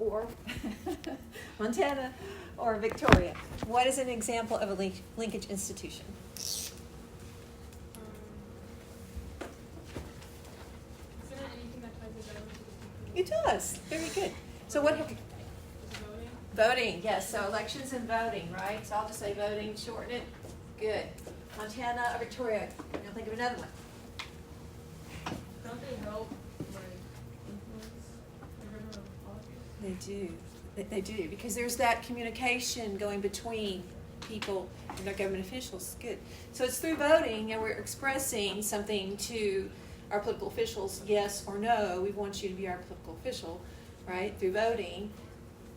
or Montana or Victoria. What is an example of a linkage institution? Isn't it anything that ties the government to the people? It does. Very good. So what have we? Voting? Voting, yes. So elections and voting, right? So I'll just say voting, shorten it. Good. Montana or Victoria? Now think of another one. Don't they help, like, influence the government of politics? They do. They do, because there's that communication going between people and their government officials. Good. So it's through voting, and we're expressing something to our political officials, yes or no. We want you to be our political official, right? Through voting.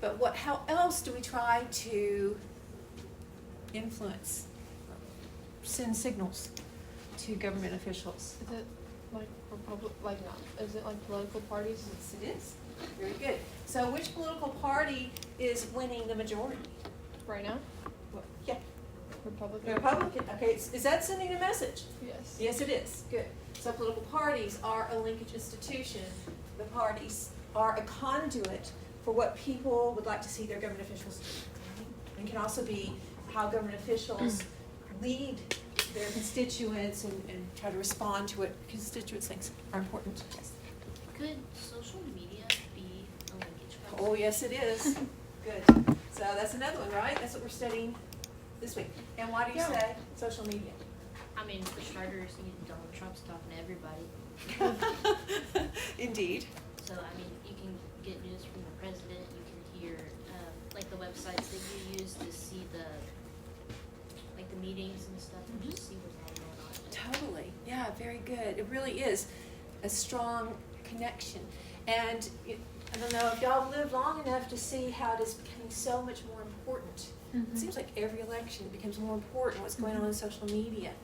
But how else do we try to influence, send signals to government officials? Is it like is it like political parties? Yes, it is. Very good. So which political party is winning the majority? Right now? Well, yeah. Republican? Republican. Okay, is that sending a message? Yes. Yes, it is. Good. So political parties are a linkage institution. The parties are a conduit for what people would like to see their government officials do. And can also be how government officials lead their constituents and try to respond to what constituents think are important. Yes. Could social media be a linkage process? Oh, yes, it is. Good. So that's another one, right? That's what we're studying this week. And why do you say social media? I mean, for starters, Donald Trump's talking to everybody. Indeed. So, I mean, you can get news from the president. You can hear, like, the websites that you use to see the meetings and stuff, and just see what's all going on. Totally. Yeah, very good. It really is a strong connection. And I don't know if y'all live long enough to see how it is becoming so much more important. It seems like every election becomes more important what's going on social media.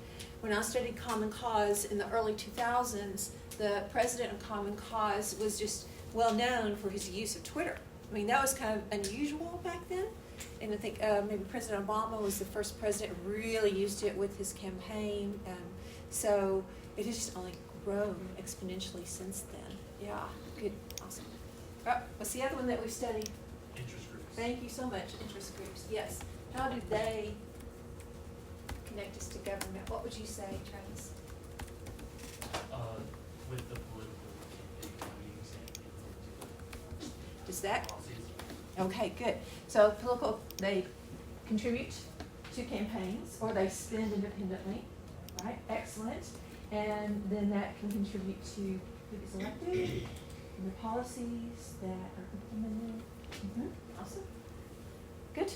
When I studied Common Cause in the early 2000s, the president of Common Cause was just well known for his use of Twitter. I mean, that was kind of unusual back then. And I think maybe President Obama was the first president who really used it with his campaign. So it has just only grown exponentially since then. Yeah, good, awesome. What's the other one that we studied? Interest groups. Thank you so much, interest groups, yes. How do they connect us to government? What would you say, Travis? With the political campaign meetings and Does that, policies. okay, good. So political, they contribute to campaigns or they spend independently, right? Excellent. And then that can contribute to who is elected and the policies that are implemented. Awesome. Good.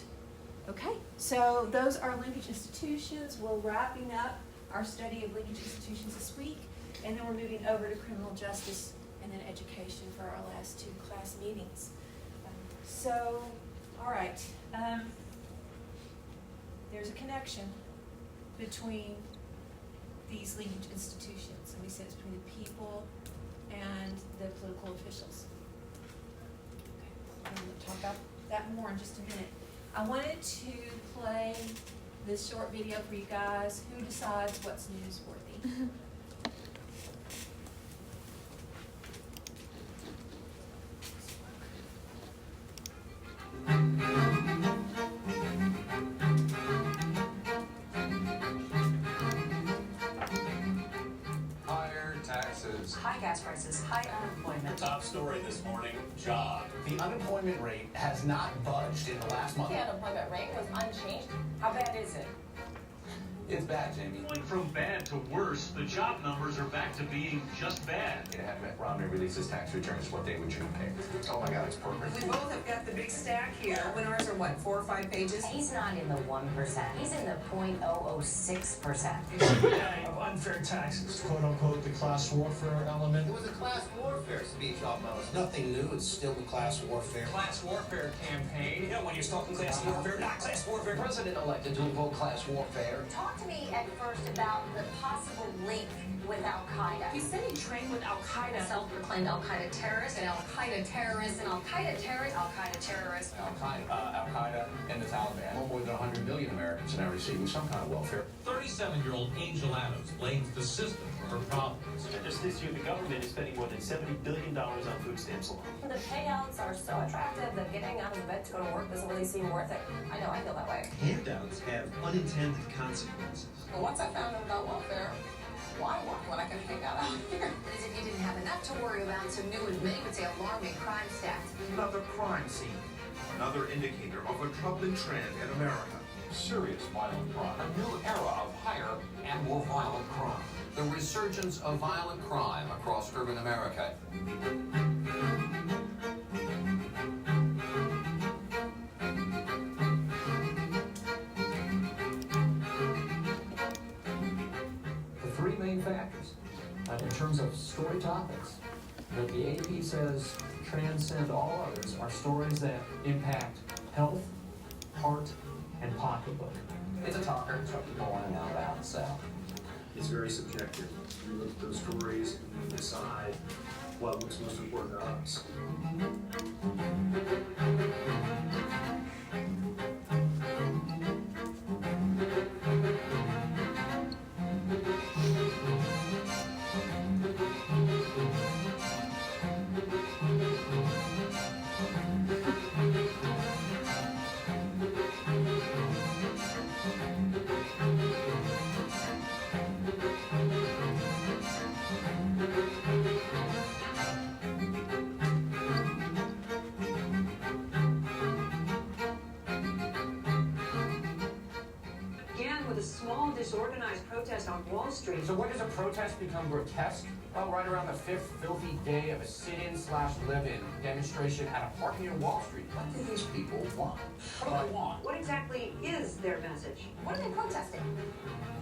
Okay, so those are linkage institutions. We're wrapping up our study of linkage institutions this week, and then we're moving over to criminal justice and then education for our last two class meetings. So, all right, there's a connection between these linkage institutions, and we said it's between the people and the political officials. Okay, I'm going to talk about that more in just a minute. I wanted to play this short video for you guys. Who decides what's newsworthy? Higher taxes. High gas prices, high unemployment. Top story this morning, job. The unemployment rate has not budged in the last month. The unemployment rate was unchanged. How bad is it? It's bad, Jamie. Going from bad to worse, the job numbers are back to being just bad. To have Romney release his tax returns, what day would you pay? Oh my God, it's perfect. We both have got the big stack here. When ours are what, 4 or 5 pages? He's not in the 1%. He's in the 0.006%. Of unfair taxes, quote unquote, the class warfare element. It was a class warfare speech almost. Nothing new, it's still the class warfare. Class warfare campaign. You know, when you're talking class warfare, not class warfare. President elected to invoke class warfare. Talk to me at first about the possible link with Al-Qaeda. He said he trained with Al-Qaeda. Self-proclaimed Al-Qaeda terrorist, and Al-Qaeda terrorist, and Al-Qaeda terrorist, Al-Qaeda terrorist. Al-Qaeda and the Taliban. More than 100 million Americans are now receiving some kind of welfare. 37-year-old Angel Adams blames the system for for problems. Just this year, the government is spending more than $70 billion on food stamps alone. The payouts are so attractive that getting out of bed to go to work doesn't really seem worth it. I know, I feel that way. Handouts have unintended consequences. But once I found out about welfare, why work when I can hang out out here? As if you didn't have enough to worry about, some new and many would say alarming crime stats. Another crime scene. Another indicator of a troubling trend in America. Serious violent crime. A new era of higher and more violent crime. The resurgence of violent crime across urban America. The three main factors in terms of story topics that the AP says transcend all others are stories that impact health, heart, and pocketbook. It's a talker. It's what people want to know about the South. It's very subjective. You look at those stories and you decide what looks most important to us. With a small disorganized protest on Wall Street. So when does a protest become grotesque? Well, right around the fifth filthy day of a sit-in/live-in demonstration at a park near Wall Street. What do these people want? What do they want? What exactly is their message? What are they protesting?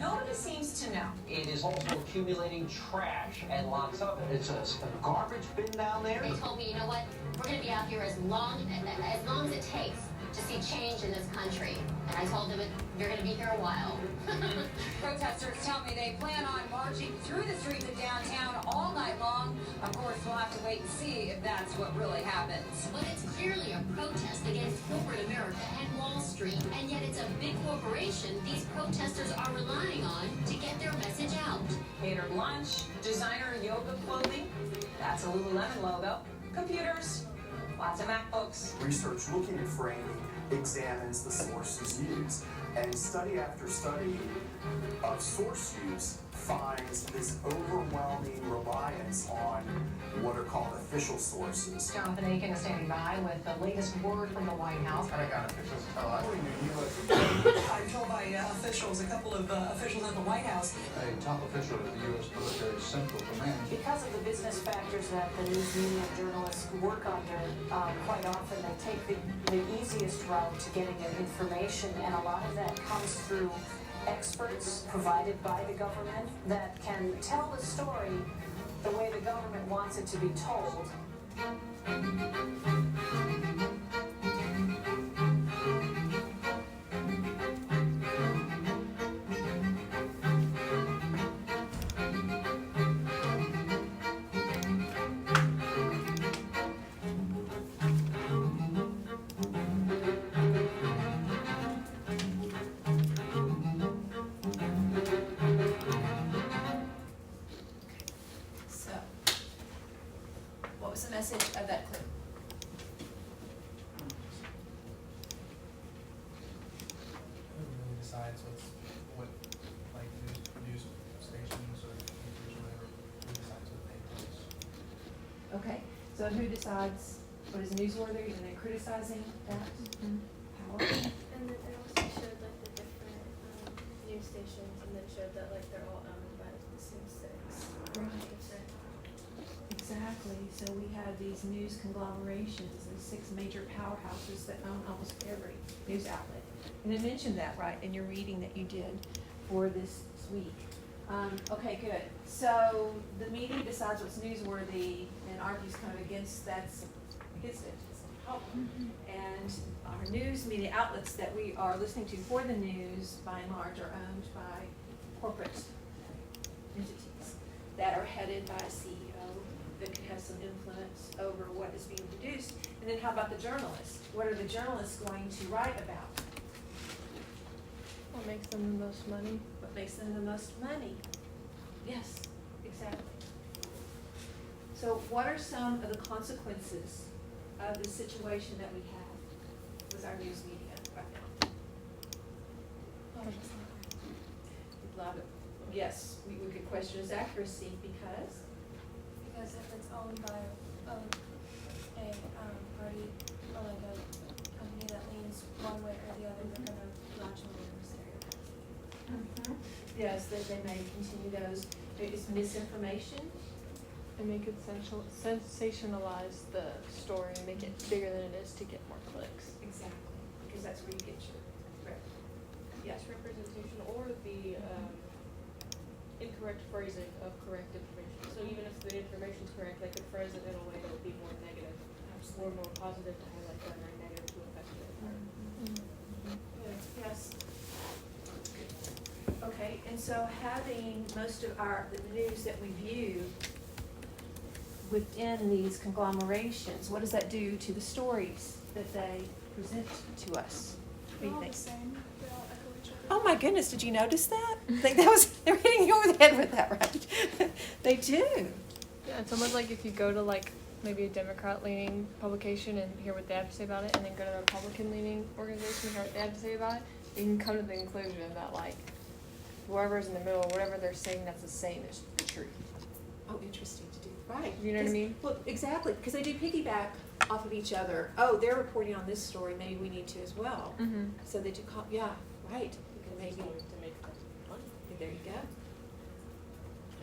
Nobody seems to know. It is also accumulating trash, and lots of it. It's a garbage bin down there. They told me, you know what, we're going to be out here as long as it takes to see change in this country. And I told them, you're going to be here a while. Protesters tell me they plan on marching through the streets of downtown all night long. Of course, we'll have to wait and see if that's what really happens. But it's clearly a protest against corporate America and Wall Street. And yet it's a big corporation these protesters are relying on to get their message out. Catered lunch, designer yoga clothing, that's a Lululemon logo, computers, lots of MacBooks. Research looking at framing examines the sources used, and study after study of source use finds this overwhelming reliance on what are called official sources. Jonathan Aiken is standing by with the latest word from the White House. I got officials tell us. I'm told by officials, a couple of officials at the White House. A top official of the U.S. military central command. Because of the business factors that the news media journalists work under, quite often they take the easiest route to getting their information, and a lot of that comes through experts provided by the government that can tell the story the way the government wants it to be told. What was the message of that clip? Who really decides what like news stations or papers or whatever, who decides what they post? Okay, so who decides what is newsworthy, and they're criticizing that? Power? And then it also showed like the different news stations, and then showed that like they're all owned by the same six. Right. Different. Exactly, so we have these news conglomerations, these 6 major powerhouses that own almost every news outlet. And it mentioned that, right, in your reading that you did for this week. Okay, good. So the media decides what's newsworthy and argues kind of against it. It's a problem. And our news media outlets that we are listening to for the news, by and large, are owned by corporate entities that are headed by a CEO that could have some influence over what is being produced. And then how about the journalists? What are the journalists going to write about? What makes them the most money? What makes them the most money? Yes. Exactly. So what are some of the consequences of the situation that we have with our news media right now? A lot of, yes, we could question its accuracy because Because if it's owned by a party or like a company that leans one way or the other, they're gonna latch on to stereotypes. yes, they may continue those. It's misinformation. And make it sensationalize the story and make it bigger than it is to get more clicks. Exactly, because that's where you get your, Yes, representation or the incorrect phrasing of correct information. So even if the information's correct, they could phrase it in a way that would be more negative or more positive to highlight that or negative to affect the entire. Yes. Okay, and so having most of the news that we view within these conglomerations, what does that do to the stories that they present to us? What do you think? The same. They all echo each other. Oh my goodness, did you notice that? I think they're hitting you over the head with that, right? They do. Yeah, it's almost like if you go to like maybe a Democrat-leaning publication and hear what they have to say about it, and then go to a Republican-leaning organization and hear what they have to say about it, you can come to the conclusion that like whoever's in the middle, whatever they're saying, that's the same as the truth. Oh, interesting to do. Right. You know what I mean? Well, exactly, because they do piggyback off of each other. Oh, they're reporting on this story, maybe we need to as well. Mm-hmm. So they do, yeah, right. We can maybe, To make them money. there you go.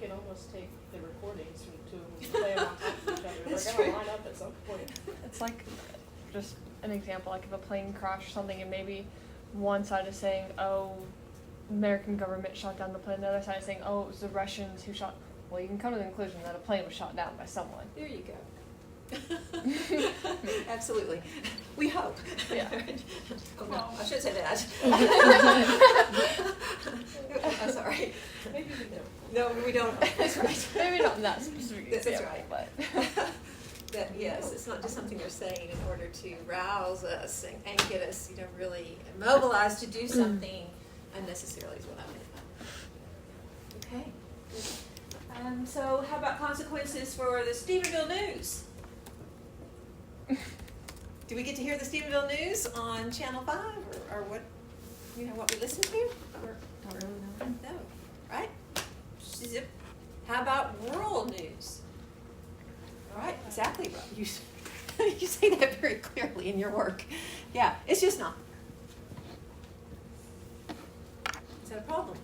You can almost take the recordings from two and play them on top of each other. That's They're gonna true. line up at some point. It's like just an example, like if a plane crashed or something, and maybe one side is saying, "Oh, American government shot down the plane," the other side is saying, "Oh, it was the Russians who shot." Well, you can come to the conclusion that a plane was shot down by someone. There you go. Absolutely. We hope. Yeah. Oh, no, I should say that. I'm sorry. Maybe we don't. No, we don't. That's right. Maybe not in that specific That's example, right. but That, yes, it's not just something they're saying in order to rouse us and get us, really mobilized to do something unnecessarily is what I meant. Okay. So how about consequences for the Stephenville News? Do we get to hear the Stephenville News on Channel 5 or what, what we listen to? Or don't really know. No, right? Zip. How about rural news? All right, exactly. You say that very clearly in your work. Yeah, it's just not. Is that a problem?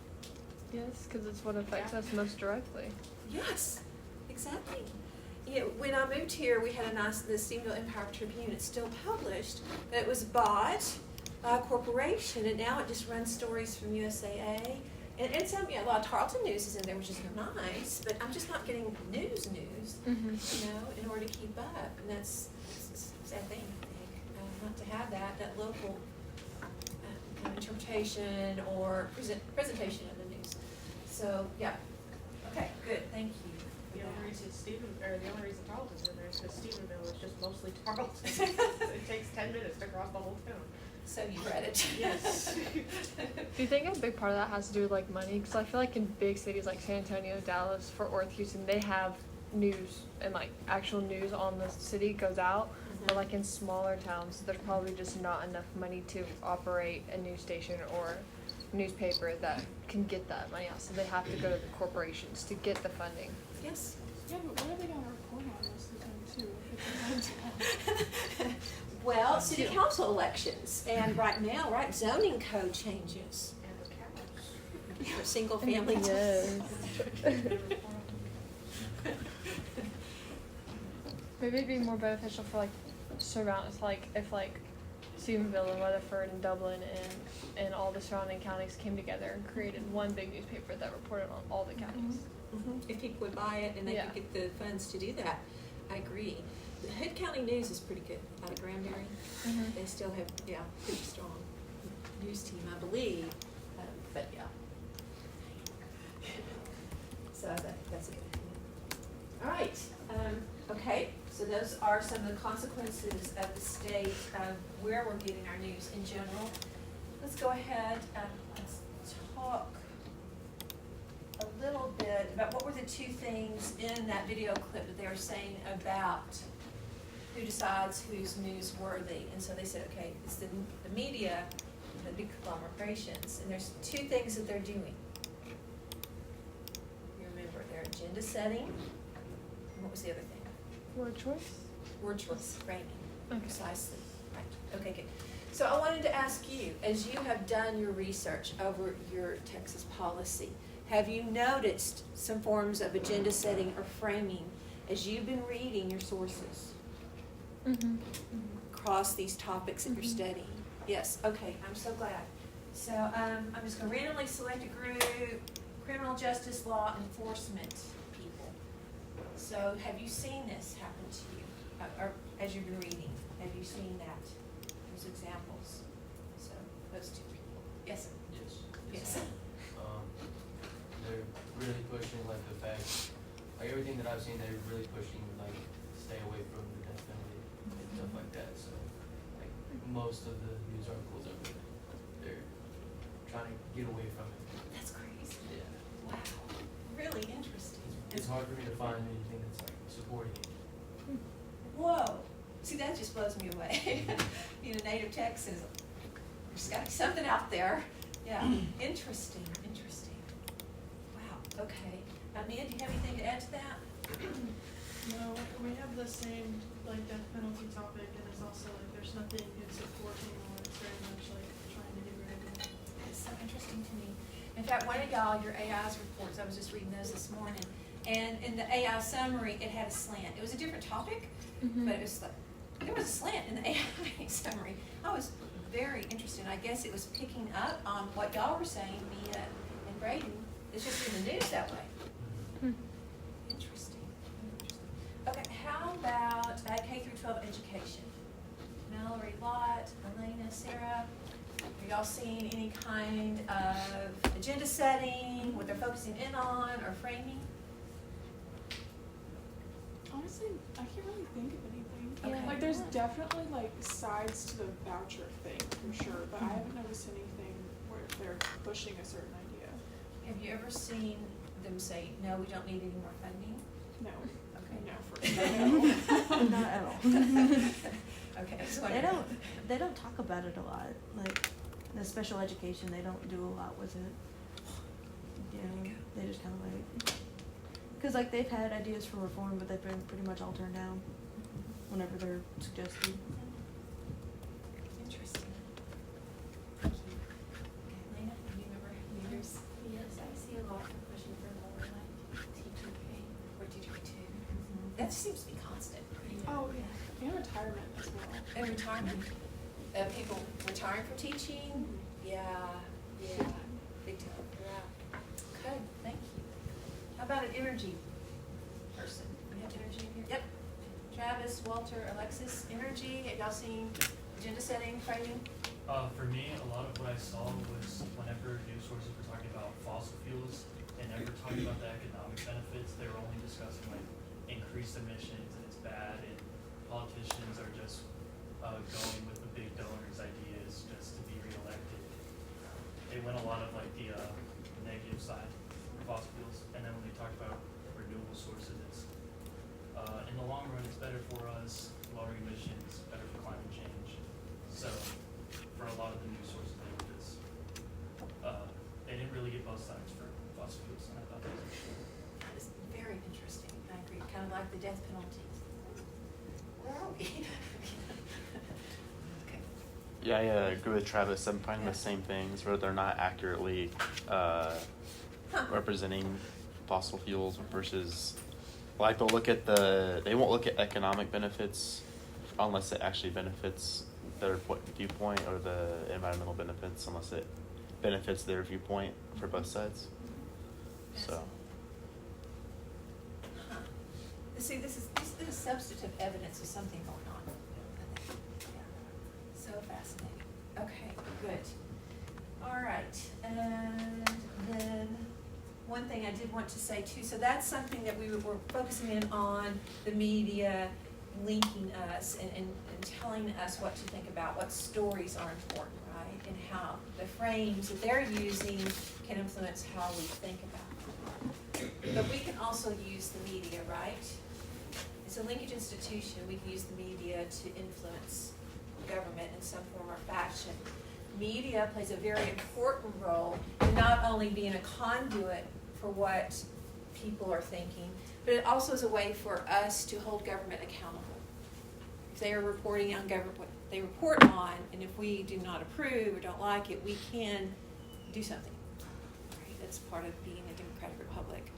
yes, because it's what affects us most directly. Yes, exactly. Yeah, when I moved here, we had the Stephenville Empire Tribune. It's still published, but it was bought by a corporation, and now it just runs stories from USAA. And some, a lot of Tarleton News is in there, which is nice, but I'm just not getting news, Mm-hmm. in order to keep up. And that's a sad thing, I think, not to have that local interpretation or presentation of the news. So, yeah. Okay, good, thank you. The only reason the only reason Tarleton's in there is because Stephenville is just mostly Tarleton. It takes 10 minutes to cross the whole town. So you read it. Yes. Do you think a big part of that has to do with like money? Because I feel like in big cities like San Antonio, Dallas, Fort Worth, Houston, they have news and like actual news on the city goes out. But like in smaller towns, there's probably just not enough money to operate a news station or newspaper that can get that money out. So they have to go to the corporations to get the funding. Yes. Yeah, but what are they gonna report on most of the time too, if it's in town? Well, city council elections, and right now, zoning code changes. And the cows. For single family. Yes. Maybe it'd be more beneficial for like surrounds, like if like Stephenville and Weatherford and Dublin and all the surrounding counties came together and created one big newspaper that reported on all the counties. Mm-hmm. If people would buy it and they could get the funds to do that, I agree. The Hood County News is pretty good out of Granbury. Mm-hmm. They still have, pretty strong news team, I believe. But yeah. So I think that's a good thing. All right. Okay. So those are some of the consequences of the state of where we're getting our news in general. Let's go ahead and let's talk a little bit about what were the two things in that video clip that they were saying about who decides who's newsworthy. And so they said, okay, it's the media, the big conglomerations, and there's two things that they're doing. You remember, their agenda setting, and what was the other thing? Word choice? Word choice, framing. Okay. Precisely, right, okay, good. So I wanted to ask you, as you have done your research over your Texas policy, have you noticed some forms of agenda setting or framing as you've been reading your sources across these topics that you're studying? Yes, okay, I'm so glad. So I'm just gonna randomly select a group, criminal justice law enforcement people. So have you seen this happen to you, or as you've been reading, have you seen that, those examples? So those two people, yes, sir? Yes. They're really pushing like the fact, like everything that I've seen, they're really pushing like stay away from the death penalty and stuff like that. So like most of the news articles are they're trying to get away from it. That's crazy. Yeah. Wow, really interesting. It's hard for me to find anything that's like supporting it. Whoa, see, that just blows me away. Being a native Texan, there's got to be something out there. Yeah, interesting. Wow, okay. Mia, do you have anything to add to that? No, we have the same like death penalty topic, and it's also like there's nothing in supporting, or it's very much like trying to get rid of it. It's so interesting to me. In fact, one of y'all, your AI's reports, I was just reading those this morning, and in the AI summary, it had a slant. It was a different topic, but it was like, there was a slant in the AI summary. I was very interested. I guess it was picking up on what y'all were saying, Mia and Braden. It's just in the news that way. Interesting. Okay, how about K through 12 education? Mallory, Lott, Elena, Sarah, are y'all seeing any kind of agenda setting, what they're focusing in on, or framing? Honestly, I can't really think of anything. Okay. Like, there's definitely like sides to the voucher thing for sure, but I haven't noticed anything where they're pushing a certain idea. Have you ever seen them say, no, we don't need any more funding? No. Okay. No, for sure. Not at all. Okay, I was They wondering. don't talk about it a lot. Like the special education, they don't do a lot with it. Yeah, they just kind of like, because like they've had ideas for reform, but they've been pretty much all turned down whenever they're suggested. Interesting. Thank you. Okay, Lena, do you remember yours? Yes, I see a lot of pushing for more like teacher pay. Or teacher too? That seems to be constant. Oh yeah, and retirement as well. And retirement. People retiring from teaching? Yeah, big time. Yeah. Okay, thank you. How about an energy person? We have energy in here? Yep. Travis, Walter, Alexis, energy, have y'all seen agenda setting, framing? For me, a lot of what I saw was whenever news sources were talking about fossil fuels and never talking about the economic benefits, they were only discussing like increased emissions and it's bad, and politicians are just going with the big donors' ideas just to be reelected. They went a lot of like the negative side for fossil fuels, and then when they talked about renewable sources, it's in the long run, it's better for us, lowering emissions, better for climate change. So for a lot of the news sources, they were just they didn't really get both sides for fossil fuels, and I thought that was interesting. That is very interesting. I agree. Kind of like the death penalty. Where are we? Okay. Yeah, I agree with Travis. I'm finding the same things where they're not accurately representing fossil fuels versus, like, they won't look at economic benefits unless it actually benefits their viewpoint, or the environmental benefits unless it benefits their viewpoint for both sides. So. Huh. See, this is substantive evidence of something going on. I think. Yeah. So fascinating. Okay, good. All right, and then one thing I did want to say too, so that's something that we were focusing in on, the media linking us and telling us what to think about, what stories are important, right? And how the frames that they're using can influence how we think about them. But we can also use the media, right? It's a linkage institution. We can use the media to influence government in some form or fashion. Media plays a very important role in not only being a conduit for what people are thinking, but it also is a way for us to hold government accountable. If they are reporting on government, what they report on, and if we do not approve or don't like it, we can do something. Right? That's part of being a democratic republic.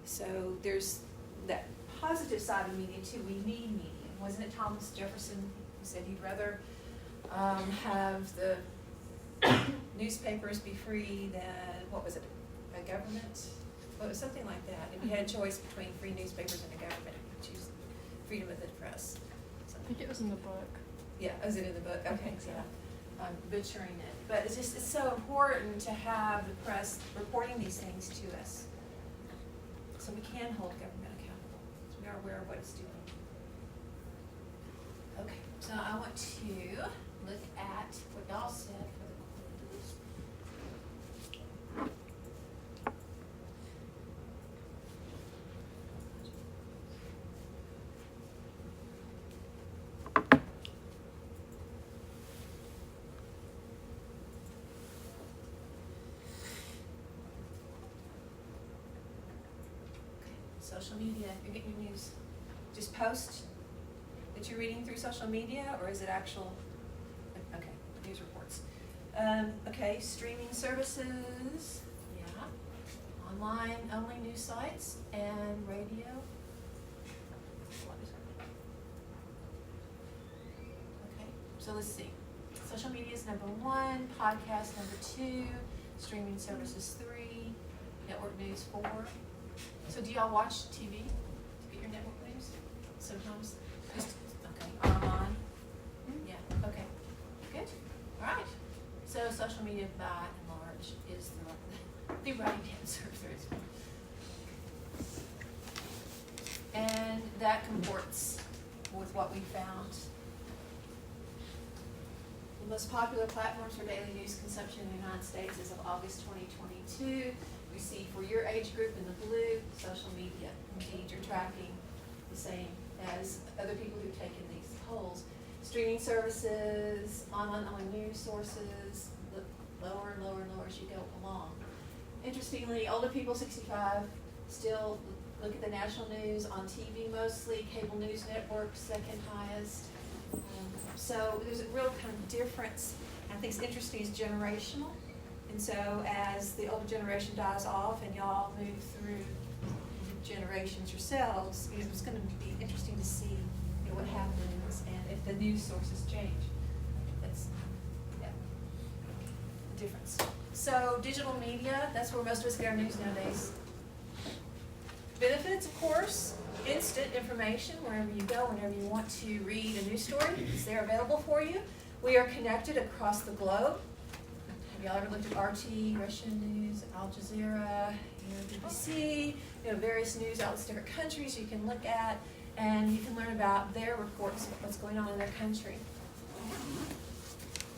So there's that positive side of media too. We need media. Wasn't it Thomas Jefferson who said he'd rather have the newspapers be free than, what was it, a government? Well, it was something like that. If you had a choice between free newspapers and a government, you'd choose freedom of the press. I think it was in the book. Yeah, was it in the book? Okay, yeah. I'm butchering it. But it's so important to have the press reporting these things to us so we can hold government accountable, so we are aware of what it's doing. Okay, so I want to look at what y'all said for the quiz. Social media, you're getting your news. Just post that you're reading through social media, or is it actual, okay, news reports. Okay, streaming services, yeah. Online only news sites and radio. What is it? Okay, so let's see. Social media is number 1, podcast number 2, streaming services 3, network news 4. So do y'all watch TV to get your network news? Sometimes? Just, okay, online? Yeah, okay, good, all right. So social media by and large is the right answer. And that comports with what we found. The most popular platforms for daily news consumption in the United States as of August 2022. We see for your age group in the blue, social media. Indeed, you're tracking the same as other people who've taken these polls. Streaming services, online news sources, look lower and lower and lower as you go along. Interestingly, older people 65 still look at the national news on TV mostly, cable news network second highest. So there's a real kind of difference. I think it's interesting, it's generational. And so as the older generation dies off and y'all move through generations yourselves, it's going to be interesting to see what happens and if the news sources change. That's the difference. So digital media, that's where most of us get our news nowadays. Benefits, of course, instant information wherever you go, whenever you want to read a news story, it's there available for you. We are connected across the globe. Have y'all ever looked at RT, Russian news, Al Jazeera, BBC, various news outlets, different countries you can look at, and you can learn about their reports of what's going on in their country.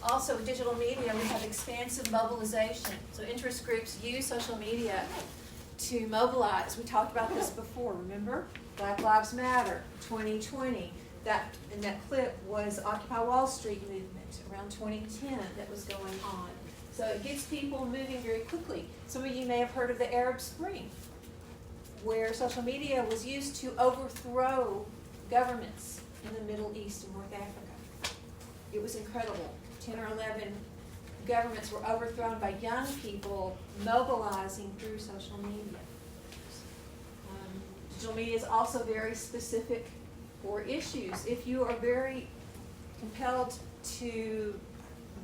Also, with digital media, we have expansive mobilization. So interest groups use social media to mobilize. We talked about this before, remember? Black Lives Matter, 2020. That in that clip was Occupy Wall Street movement around 2010 that was going on. So it gets people moving very quickly. Some of you may have heard of the Arab Spring, where social media was used to overthrow governments in the Middle East and North Africa. It was incredible. 10 or 11 governments were overthrown by young people mobilizing through social media. Digital media is also very specific for issues. If you are very compelled to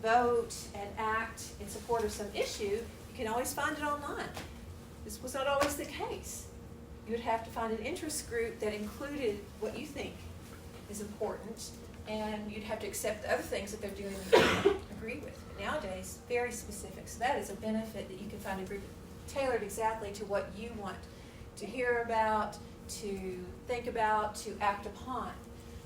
vote and act in support of some issue, you can always find it online. This was not always the case. You would have to find an interest group that included what you think is important, and you'd have to accept the other things that they're doing that you agree with. Nowadays, very specific. So that is a benefit that you can find a group tailored exactly to what you want to hear about, to think about, to act upon.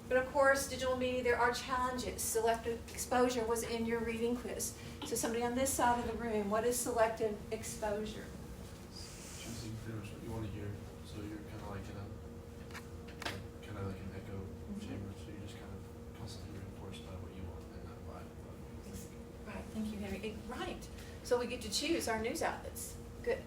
But of course, digital media, there are challenges. Selective exposure was in your reading quiz. So somebody on this side of the room, what is selective exposure? Choosing pretty much what you want to hear. right. So we get to choose our news outlets. Good.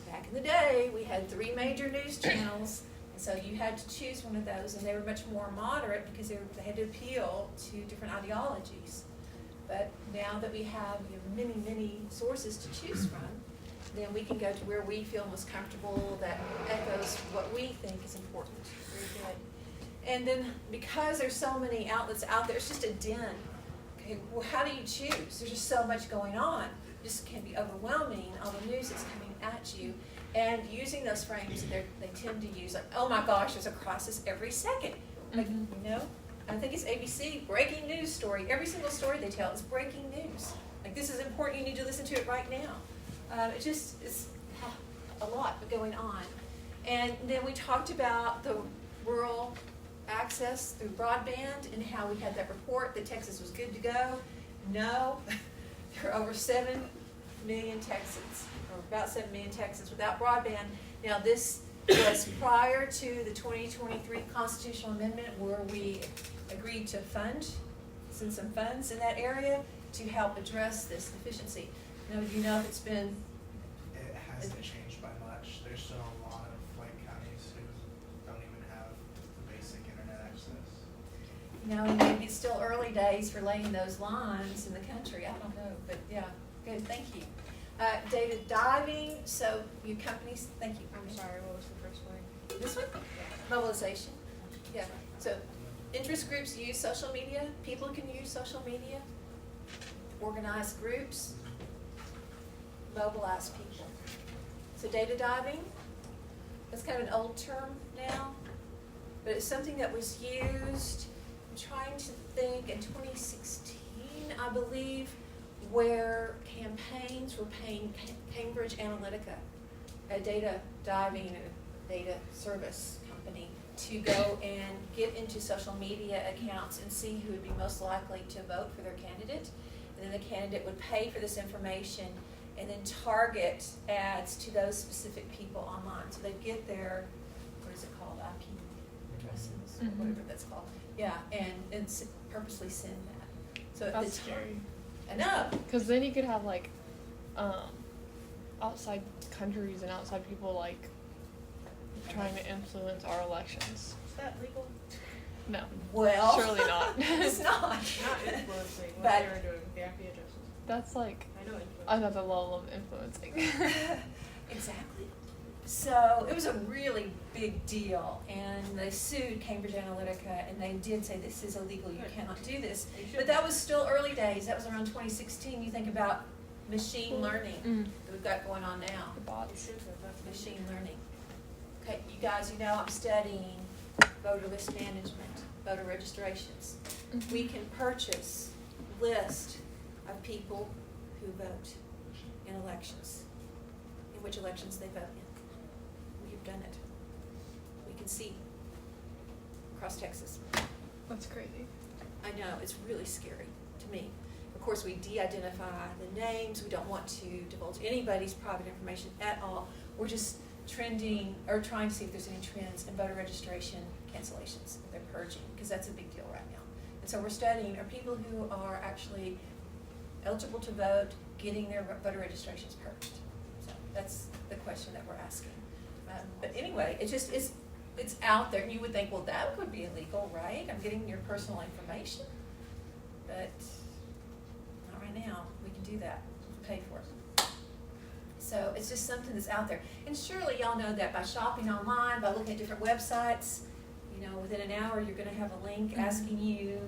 Back in the day, we had 3 major news channels, and so you had to choose one of those, and they were much more moderate because they had to appeal to different ideologies. But now that we have many, many sources to choose from, then we can go to where we feel most comfortable, that echoes what we think is important. Very good. And then because there's so many outlets out there, it's just a den. Okay, well, how do you choose? There's just so much going on. It just can be overwhelming, all the news that's coming at you. And using those frames that they tend to use, like, oh my gosh, there's a crisis every second. Like, I think it's ABC, breaking news story. Every single story they tell is breaking news. Like, this is important, you need to listen to it right now. It just is a lot going on. And then we talked about the rural access through broadband and how we had that report that Texas was good to go. No, there are over 7 million Texans, or about 7 million Texans without broadband. Now this was prior to the 2023 constitutional amendment where we agreed to send some funds in that area to help address this deficiency. Now, do you know if it's been? It hasn't changed by much. There's still a lot of counties who don't even have the basic internet access. You know, and maybe it's still early days for laying those lines in the country. I don't know, but yeah, good. Thank you. Data diving. So you companies. Thank you. I'm sorry. What was the first one? This one. Mobilization. Yeah. So interest groups use social media. People can use social media. Organize groups. Mobilize people. So data diving, that's kind of an old term now, but it's something that was used, I'm trying to think, in 2016, I believe, where campaigns were paying Cambridge Analytica, a data diving and data service company, to go and get into social media accounts and see who would be most likely to vote for their candidate. And then the candidate would pay for this information and then target ads to those specific people online. So they'd get their, what is it called, IP addresses, or whatever that's called. Yeah, and purposely send that. So at That's the time, scary. I know. Because then you could have like outside countries and outside people like trying to influence our elections. Is that legal? No. Well, surely not. It's not. Not influencing what But- they're doing with the IP addresses. That's like I know influencing. another level of influencing. Exactly. So it was a really big deal, and they sued Cambridge Analytica, and they did say this is illegal, you cannot do this. But that was still early days. That was around 2016. You think about machine learning that we've got going on now. The bots. Machine learning. Okay, you guys, you know I'm studying voter list management, voter registrations. We can purchase list of people who vote in elections, in which elections they vote in. We've done it. We can see across Texas. That's crazy. I know, it's really scary to me. Of course, we de-identify the names. We don't want to divulge anybody's private information at all. We're just trending, or trying to see if there's any trends in voter registration cancellations, if they're purging, because that's a big deal right now. And so we're studying, are people who are actually eligible to vote getting their voter registrations purged? So that's the question that we're asking. But anyway, it's out there, and you would think, well, that could be illegal, right? I'm getting your personal information. But not right now. We can do that. Pay for it. So it's just something that's out there. And surely y'all know that by shopping online, by looking at different websites, you know, within an hour you're going to have a link asking you,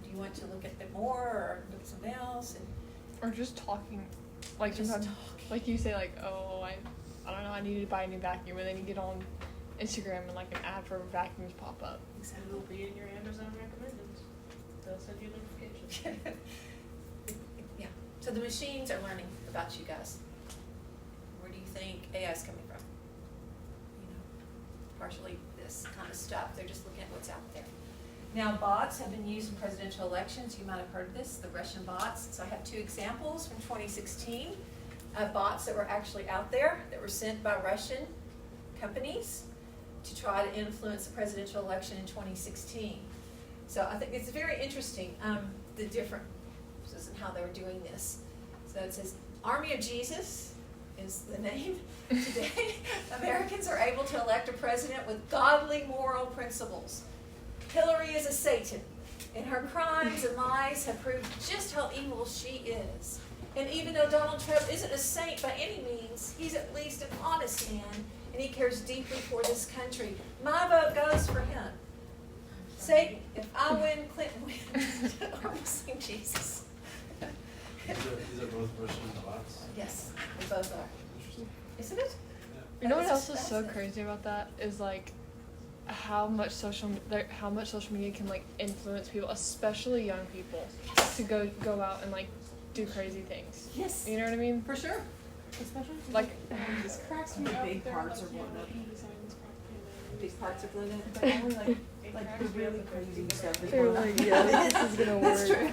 do you want to look at it more or look at something else? And Or just talking, like sometimes, like you say, like, oh, I don't know, I need to buy a new vacuum, and then you get on Instagram and like an ad for vacuums pop up. Exactly. It'll be in your Amazon recommended. They'll send you notifications. yeah. So the machines are learning about you guys. Where do you think AI is coming from? You know, partially this kind of stuff. They're just looking at what's out there. Now, bots have been used in presidential elections. You might have heard of this, the Russian bots. So I have 2 examples from 2016 of bots that were actually out there that were sent by Russian companies to try to influence the presidential election in 2016. So I think it's very interesting, the differences in how they were doing this. So it says, Army of Jesus is the name. Today, Americans are able to elect a president with godly moral principles. Hillary is a Satan, and her crimes and lies have proved just how evil she is. And even though Donald Trump isn't a saint by any means, he's at least an honest man, and he cares deeply for this country. My vote goes for him. Satan, if I win, Clinton wins. I'm saying Jesus. These are both Russian bots. Yes, they both are. Isn't it? You know what else is so crazy about that is like how much social media can like influence people, especially young people, to go out and like do crazy things. Yes. You know what I mean? For sure. Especially if like this cracks me up. Big parts are blown up. Big parts are blown up. But only like the really crazy stuff is They're blown up. like, yeah, this is gonna work. That's true.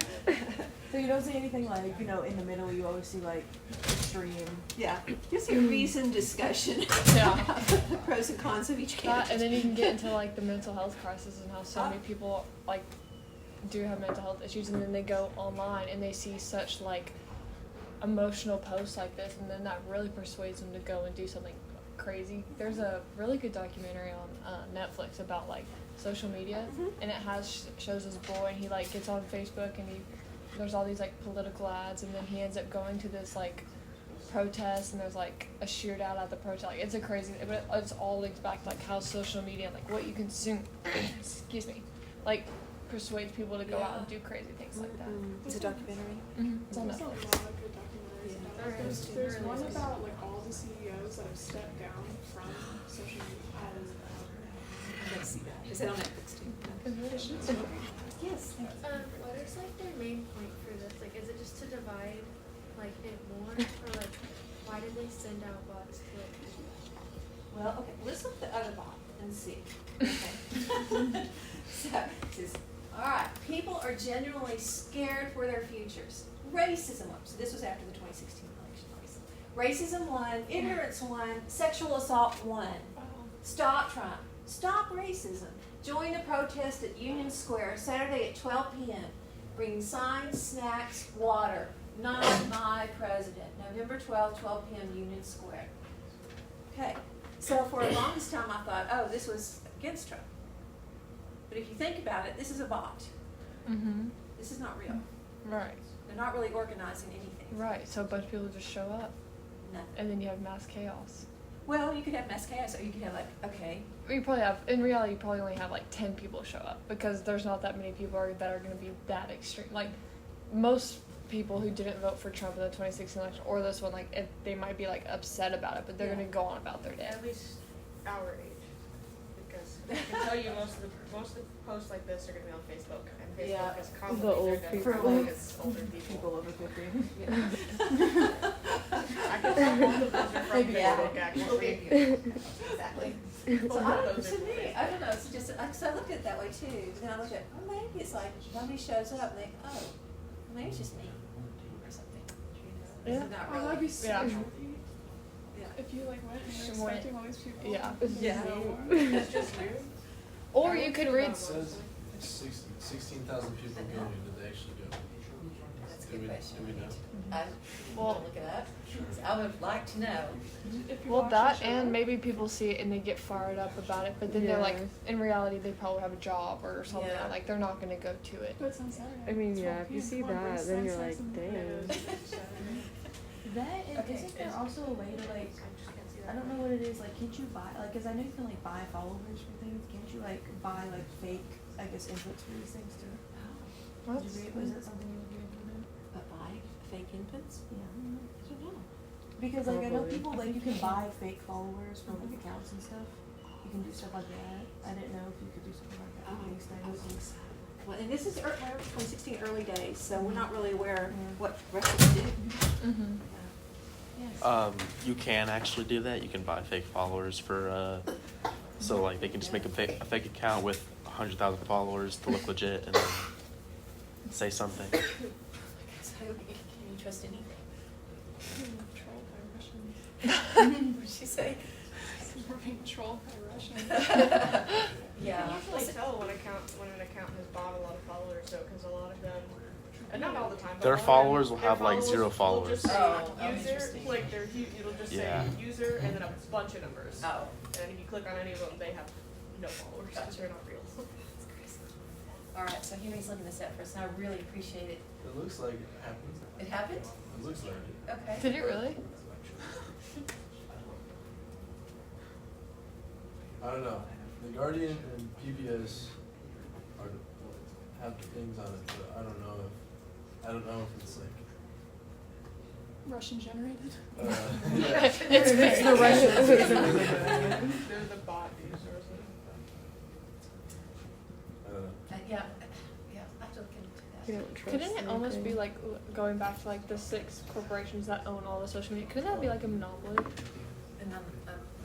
So you don't see anything like, you know, in the middle you always see like extreme. Yeah. You see a reasoned discussion Yeah. about the pros and cons of each That, candidate. and then you can get into like the mental health crisis and how so many people like do have mental health issues, and then they go online and they see such like emotional posts like this, and then that really persuades them to go and do something crazy. There's a really good documentary on Netflix about like social media, and it shows this boy, and he like gets on Facebook, and there's all these like political ads, and then he ends up going to this like protest, and there's like a shootout at the protest. Like it's a crazy, but it's all linked back to like how social media, like what you consume, excuse me, like persuades people to go out and do crazy things like that. It's a documentary. It's on There's a lot Netflix. of good documentaries about it. There's one about like all the CEOs that have stepped down from social media. Let's see that. Is it on Netflix too? Yes. What is like their main point for this? Like, is it just to divide like it more, or like why did they send out bots to like? Well, okay, let's look at the other bot and see. Okay. So, it says, all right, people are genuinely scared for their futures. Racism won. So this was after the 2016 election. Racism won, ignorance won, sexual assault won. Stop Trump. Stop racism. Join the protest at Union Square Saturday at 12 p.m. Bring signs, snacks, water. Not my president. November 12, 12 p.m. Union Square. Okay. So for the longest time I thought, oh, this was against Trump. But if you think about it, this is a bot. This is not real. Right. They're not really organizing anything. Right. So a bunch of people just show up, Nothing. and then you have mass chaos. Well, you could have mass chaos, or you could have like, okay. You probably have, in reality, you probably only have like 10 people show up, because there's not that many people that are going to be that extreme. Like, most people who didn't vote for Trump in the 2016 election, or this one, like, they might be like upset about it, but they're going to go on about their day. At least our age, because I can tell you most of the posts like this are gonna be on Facebook, and Facebook is commonly The old their people. demographic is older people. over 50. I can tell both of those are from Facebook actually. Exactly. So to me, I don't know, it's just, so I look at it that way too. Then I look at, oh, maybe it's like, nobody shows up, and they, oh, maybe it's just me, or something. Yeah. It's not Oh, really. that'd be so Yeah. healthy. Yeah. If you like went and She were went- expecting all these people. Yeah. Yeah. It's just you. Or you could read. It says 16,000 people go. Did they actually go? That's a Do good we, question. do we know? I want to look it up. I would like to know. If you Well, watch that the show. and maybe people see it and they get fired up about it, but then they're like, in reality, they probably have a job or something. Yeah. Like they're not going to go to it. But it's on Saturday. I mean, It's yeah, 12 if you p.m. see Come on, bring that, then you're snacks like, and damn. That and Okay. isn't there also a way to like, I don't know what it is, like can't you buy, like, cause I know you can like buy followers for things, can't you like buy like fake, I guess, inputs for these things too? What? Was that something you would be able to do? But buy fake infants? Yeah. I don't know. Because like I know Probably. people like you can buy fake followers for like accounts and stuff. You can do stuff like that. I didn't know if you could do something like that for these I would think things. so. Well, and this is 2016 early days, so we're not really aware what Russians do. Yes. You can actually do that. You can buy fake followers for, so like they can just make a fake account with 100,000 followers to look legit and then say something. So can you trust anything? Trolled by Russians. What did she say? We're being trolled by Russians. Yeah. You can usually tell when an account has bought a lot of followers, though, because a lot of them And not all the time. But Their a lot of followers them, will their have like 0 Will followers. just say Oh, user, interesting. like it'll just Yeah. say user and then a bunch of numbers. Oh. And if you click on any of them, they have no followers because they're not real. That's crazy. All right, so Henry's looking this up for us, and I really appreciate it. It looks like it happens. It happened? It looks like it. Okay. Did it really? I don't know. The Guardian and PBS have things on it, but I don't know if it's like. Russian generated. Yeah. It's the Russians. They're the bot users. I don't know. Yeah, I have to look into that. You don't trust Couldn't it almost be anything. like going back to like the 6 corporations that own all the social media? Couldn't that be like a monopoly? And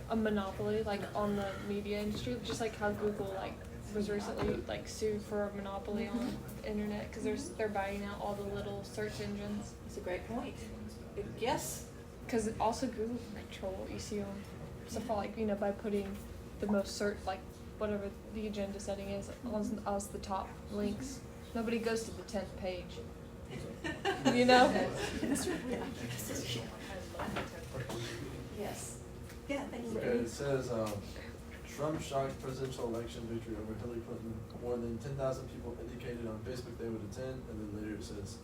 A monopoly, like on the media industry, just like how Google like was recently like sued for a monopoly on the internet because they're buying out all the little search engines. It's a great point. Yes. Because also Google can control what you see on stuff like by putting the most search like whatever the agenda setting is as the top links. Nobody goes to the 10th page. Yes. Yeah, thank you. Okay, it says Trump shocked presidential election victory over Hillary Clinton. More than 10,000 people indicated on Facebook they would attend, and then later it says,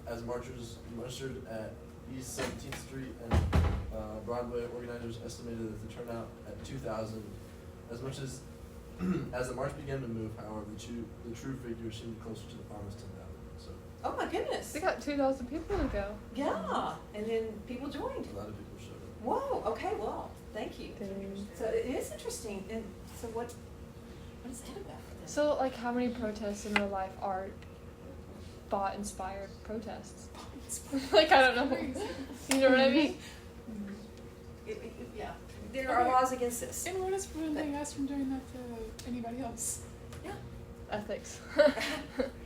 as marchers mustered at East 17th Street and Broadway, organizers estimated that the turnout at 2,000. As much as as the march began to move, however, the true figure seemed closer to the promised 10,000. So Oh my goodness. They got 2,000 people to go. Yeah, and then people joined. a lot of people showed up. Whoa. Okay. Well, thank you. So it is interesting. And so what is that about? So like how many protests in real life are bot inspired protests? Like I don't know. You know what I mean? Yeah. There are laws against this. And what is preventing us from doing that to anybody else? Yeah. Ethics.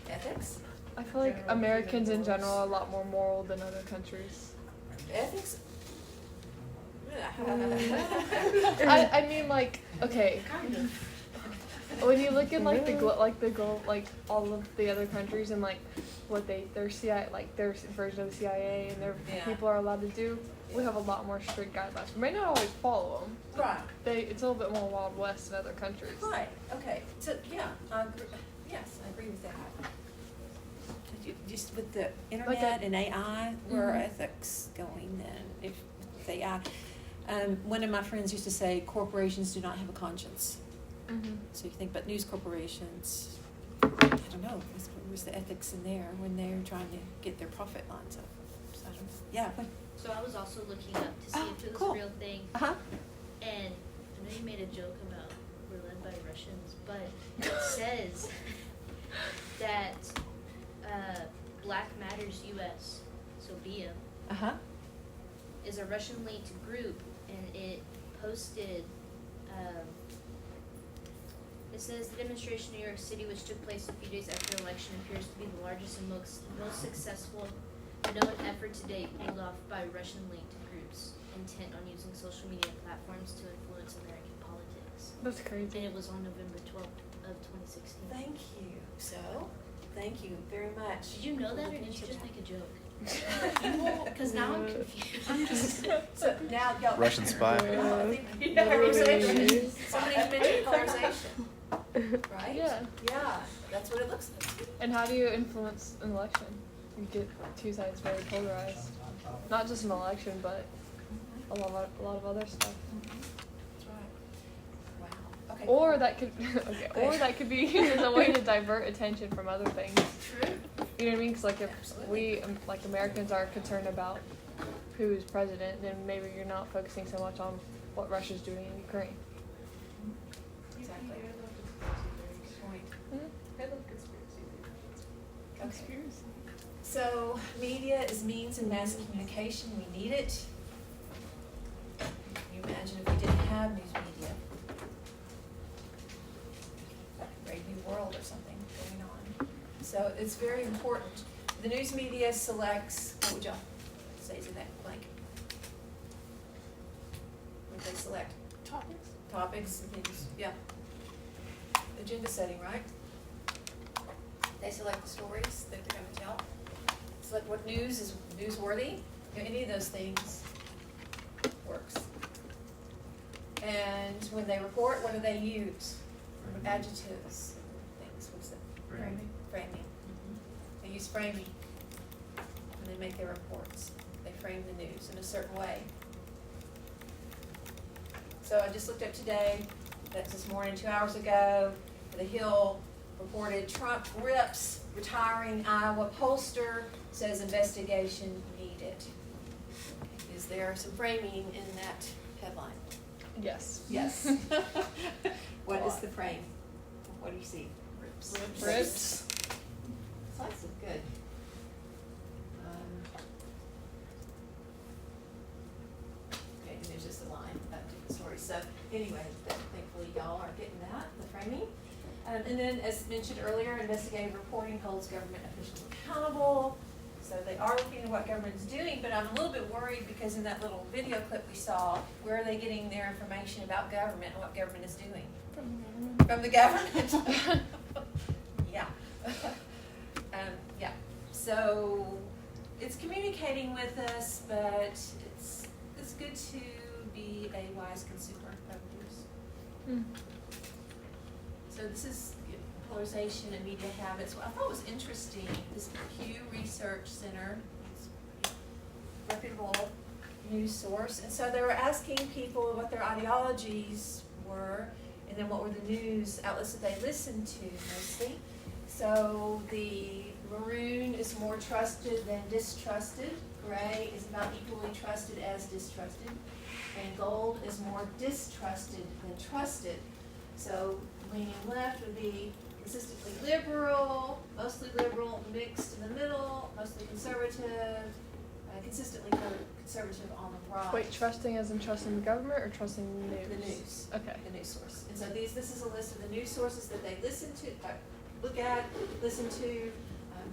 Ethics? I feel like Americans in general are a lot more moral than other countries. Ethics? I mean like okay. Kind of. When you look at like all of the other countries and like what their CIA like their version of the CIA and their people are allowed to do, we have a lot more strict guidelines. We may not always follow them. Right. It's a little bit more Wild West in other countries. Right. Okay. So yeah, I agree. Yes, I agree with that. Just with the internet and AI, where are ethics going then? If with AI, one of my friends used to say corporations do not have a conscience. Mm-hmm. So you think about news corporations, I don't know, where's the ethics in there when they're trying to get their profit lines up? So I don't know. Yeah. So I was also looking up to see if it was cool. a real thing. Uh-huh. And I know you made a joke about we're led by Russians, but it says that Black Matters US, so BIA, Uh-huh. is a Russian-linked group, and it posted. It says the demonstration in New York City, which took place a few days after the election, appears to be the largest and most successful known effort to date pulled off by Russian-linked groups intent on using social media platforms to influence American politics. That's crazy. And it was on November 12th of 2016. Thank you. So, thank you very much. Did you know that, or did you just make a joke? Because now I'm confused. So now, y'all. Russian spy. Polarization. Somebody mentioned polarization. Right? Yeah. Yeah, that's what it looks like. And how do you influence an election? You get two sides very polarized. Not just an election, but a lot of other stuff. That's right. Wow. Okay. Or that could or that could be used as a way to divert attention from other things. True. You know what I mean? Because like if we like Americans are concerned about who is president, then maybe you're not focusing so much on what Russia's doing in Ukraine. Exactly. Okay. So, media is means of mass communication. We need it. Can you imagine if we didn't have news media? Brave New World or something going on. So, it's very important. The news media selects, what would y'all say is in that blank? What do they select? Topics. Topics and things, yeah. Agenda setting, right? They select the stories that they're going to tell. what news is newsworthy, any of those things works. And when they report, what do they use? Adjectives, things, what's that? Framing. Framing. They use framing when they make their reports. They frame the news in a certain way. So I just looked up today, that's this morning, 2 hours ago, The Hill reported Trump rips retiring Iowa pollster, says investigation needed. Is there some framing in that headline? Yes. Yes. What is the frame? What do you see? Rips. Rips. Lots of good. Okay, and there's just a line up to the story. So anyway, thankfully y'all are getting that, the framing. And then, as mentioned earlier, investigative reporting holds government officials accountable. So they are looking at what government is doing, but I'm a little bit worried because in that little video clip we saw, where are they getting their information about government and what government is doing? From the government. Yeah. Yeah. So it's communicating with us, but it's good to be a wise consumer of news. So this is polarization and media habits. What I thought was interesting, this Pew Research Center, it's a reputable news source, and so they were asking people what their ideologies were, and then what were the news outlets that they listened to mostly. So the maroon is more trusted than distrusted. Gray is about equally trusted as distrusted. And gold is more distrusted than trusted. So leaning left would be consistently liberal, mostly liberal, mixed in the middle, mostly conservative, consistently conservative on the right. Wait, trusting as in trusting the government or trusting the news? The news. Okay. The news source. And so this is a list of the news sources that they listen to, look at, listen to.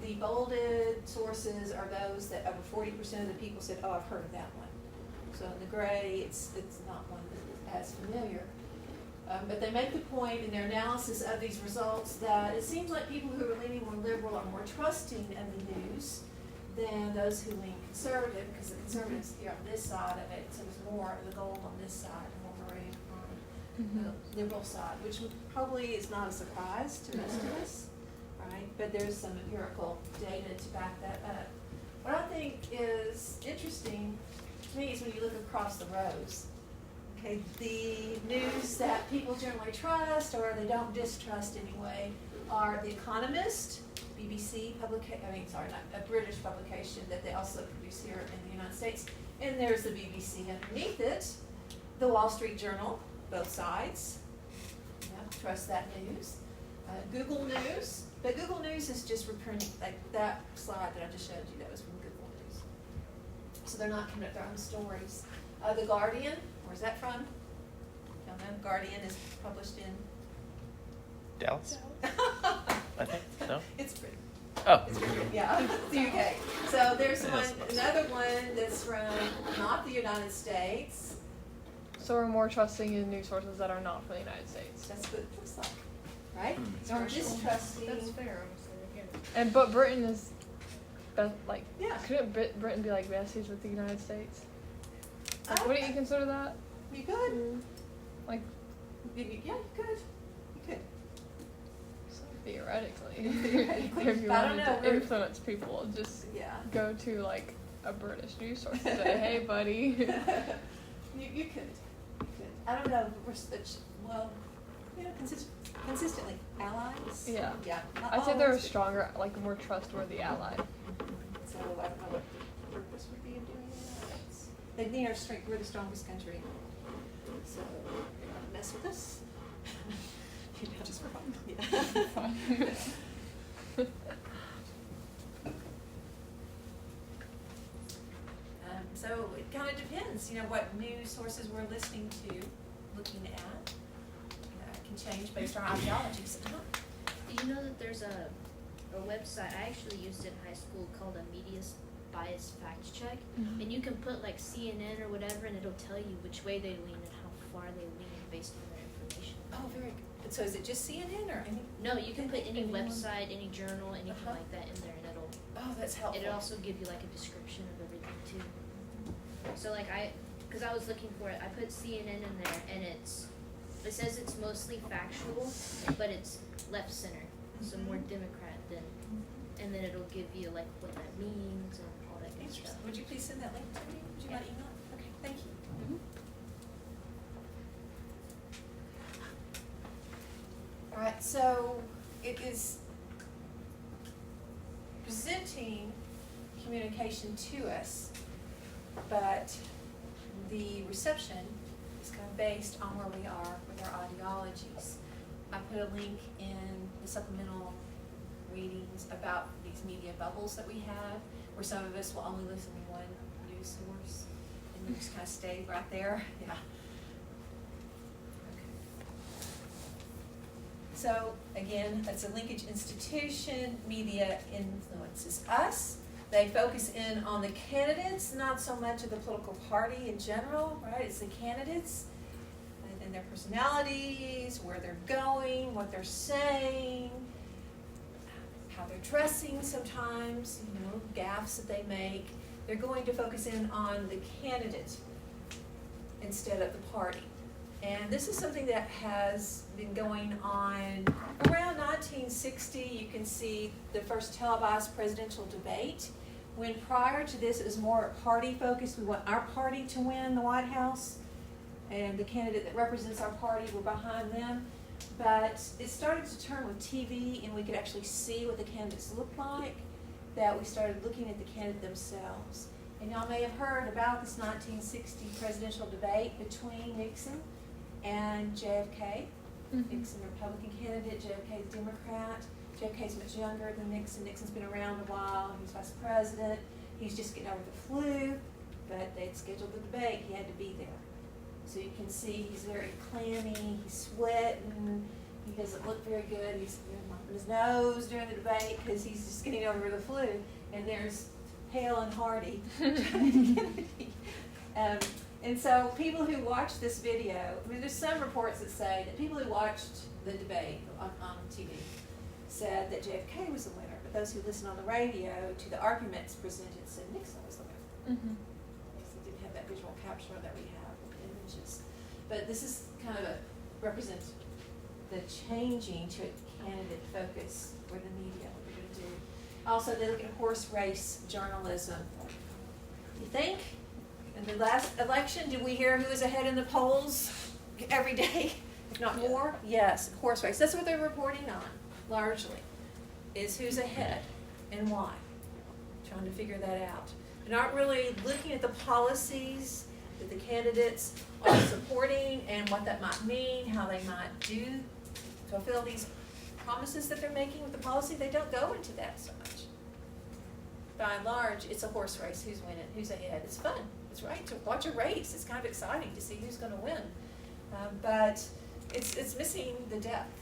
The bolded sources are those that over 40% of the people said, oh, I've heard of that one. So in the gray, it's not one that is as familiar. But they make the point in their analysis of these results that it seems like people who are leaning more liberal are more trusting of the news than those who lean conservative, because the conservatives here on this side of it, so there's more of the gold on this side and more maroon on the liberal side, which probably is not a surprise to most of us, right? But there's some empirical data to back that up. What I think is interesting to me is when you look across the rows. Okay, the news that people generally trust or they don't distrust anyway are The Economist, BBC a British publication that they also produce here in the United States. And there's the BBC underneath it, the Wall Street Journal, both sides. Yeah, trust that news. Google News, but Google News is just reprinting, like that slide that I just showed you, that was from Google News. So they're not coming up with their own stories. The Guardian, where's that from? Y'all know Guardian is published in Dallas? I think, no? It's Britain. Oh. It's Britain, yeah, it's the UK. So there's another one that's from not the United States. So we're more trusting in news sources that are not from the United States. That's what it looks like, right? So we're distrusting. That's fair, honestly. And but Britain is, couldn't Britain be like besties with the United States? Like, wouldn't you consider that? You could. Like, yeah, you could. You could. So theoretically, if you I don't wanted know, to influence people, just go to like a British news source and say, "Hey, buddy." You could. I don't know. Consistently allies. Yeah. Yeah. I'd say they're a stronger, like more trustworthy ally. So I don't know what the purpose would be of doing that. We're the strongest country. So you're not mess with us. Just for fun. Yeah. So it kind of depends, what news sources we're listening to, looking at. It can change based on our ideologies. Do you know that there's a website, I actually used it in high school, called a Media Bias Fact Check, and you can put like CNN or whatever, and it'll tell you which way they lean and how far they lean based on their information. Oh, very good. So is it just CNN or any? No, you can put any website, any journal, anything like that in there, and it'll. Oh, That's helpful. It'll also give you like a description of everything too. So like cause I was looking for it, I put CNN in there and it says it's mostly factual, but it's left center, so more Democrat than, and then it'll give you like what that means and all that good stuff. Would you please send that link to me? Would you mind email? Okay, thank you. All right, so it is presenting communication to us, but the reception is kind of based on where we are with our ideologies. I put a link in the supplemental readings about these media bubbles that we have, where some of us will only listen to one news source, and we just kind of stay right there. Yeah. So again, that's a linkage institution. Media influences us. They focus in on the candidates, not so much of the political party in general, right? It's the candidates and their personalities, where they're going, what they're saying, how they're dressing sometimes, you know, gaffes that they make. They're going to focus in on the candidate instead of the party. And this is something that has been going on around 1960. You can see the first televised presidential debate, when prior to this it was more party focused. We want our party to win the White House, and the candidate that represents our party, we're behind them. But it started to turn with TV, and we could actually see what the candidates looked like, that we started looking at the candidate themselves. And y'all may have heard about this 1960 presidential debate between Nixon and JFK. Nixon, Republican candidate, JFK, Democrat. JFK's much younger than Nixon. Nixon's been around a while. He's vice president. He's just getting over the flu, but they'd scheduled the debate. He had to be there. So you can see he's very clammy. He's sweating. He doesn't look very good. He's mopping his nose during the debate because he's just getting over the flu. And there's hale and hearty Kennedy. And so people who watched this video, I mean, there's some reports that say that people who watched the debate on TV said that JFK was the winner, but those who listened on the radio to the arguments presented said Nixon was the winner. Because they didn't have that visual capture that we have with images. But this is kind of represents the changing to a candidate focus for the media, what they're going to do. Also, they look at horse race journalism. You think? In the last election, did we hear who was ahead in the polls every day, if not more? Yes, horse race. That's what they're reporting on, largely, is who's ahead and why. Trying to figure that out. They're not really looking at the policies that the candidates are supporting and what that might mean, how they might fulfill these promises that they're making with the policy. They don't go into that so much. By and large, it's a horse race. Who's winning? Who's ahead? It's fun. It's right to watch a race. It's kind of exciting to see who's going to win. But it's missing the depth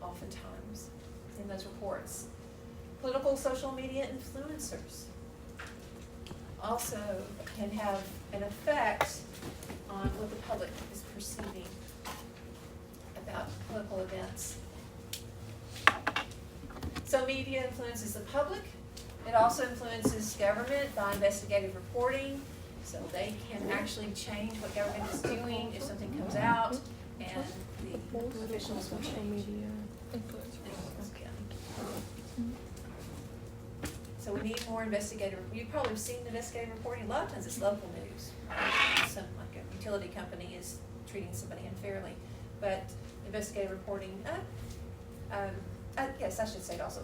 oftentimes in those reports. Political social media influencers also can have an effect on what the public is perceiving about political events. So media influences the public. It also influences government by investigative reporting. So they can actually change what government is doing if something comes out, and the officials will change. So we need more investigative. You've probably seen investigative reporting. A lot of times it's local news. Some like a utility company is treating somebody unfairly, but investigative reporting. Yes, I should say it also.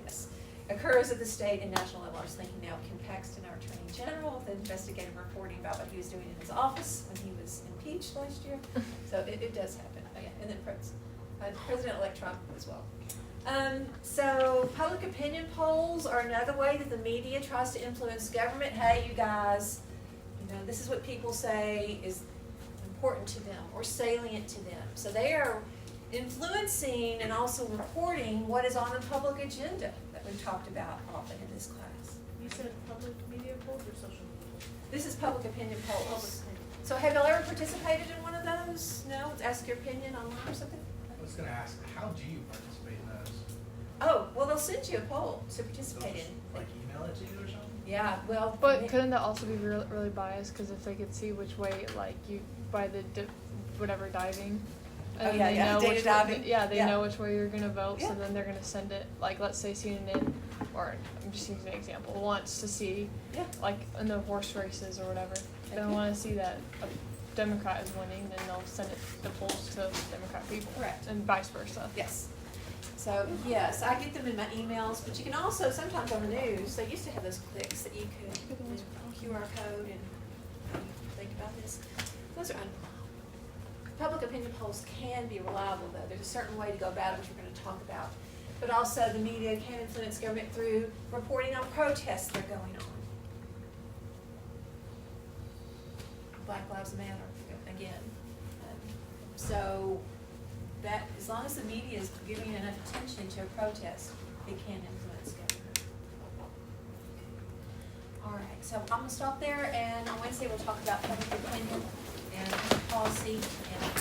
Yes, occurs at the state and national level. I was thinking now Kim Paxton, our Attorney General, with investigative reporting about what he was doing in his office when he was impeached last year. So it does happen. Oh, yeah. And then President-elect Trump as well. So public opinion polls are another way that the media tries to influence government. Hey, you guys, this is what people say is important to them or salient to them. So they are influencing and also reporting what is on the public agenda that we've talked about often in this class. You said public media polls or social media polls? This is public opinion polls. So have y'all ever participated in one of those? No? Ask your opinion online or something? I was going to ask, how do you participate in those? Oh, well, they'll send you a poll to participate in. Like email it to you or something? Yeah, well. But couldn't that also be really biased? Because if they could see which way, like you by the whatever diving, and Oh, then yeah, they yeah, know data which diving. way, yeah, they Yeah. know which way you're gonna vote, so Yeah. then they're gonna send it. Like let's say CNN, or I'm just using an example, wants to see, Yeah. like in the horse races or whatever, they Okay. want to see that a Democrat is winning, then they'll send it the polls to Democrat people, Correct. and vice versa. Yes. So, yes, I get them in my emails, but you can also, sometimes on the news, they used to have those clicks that you could, QR code and think about this. Those are public opinion polls can be reliable though. There's a certain way to go about it, which we're going to talk about. But also the media can influence government through reporting on protests that are going on. Black Lives Matter, again. So that, as long as the media is giving enough attention to a protest, it can influence government. All right, so I'm gonna stop there, and on Wednesday we'll talk about public opinion and policy and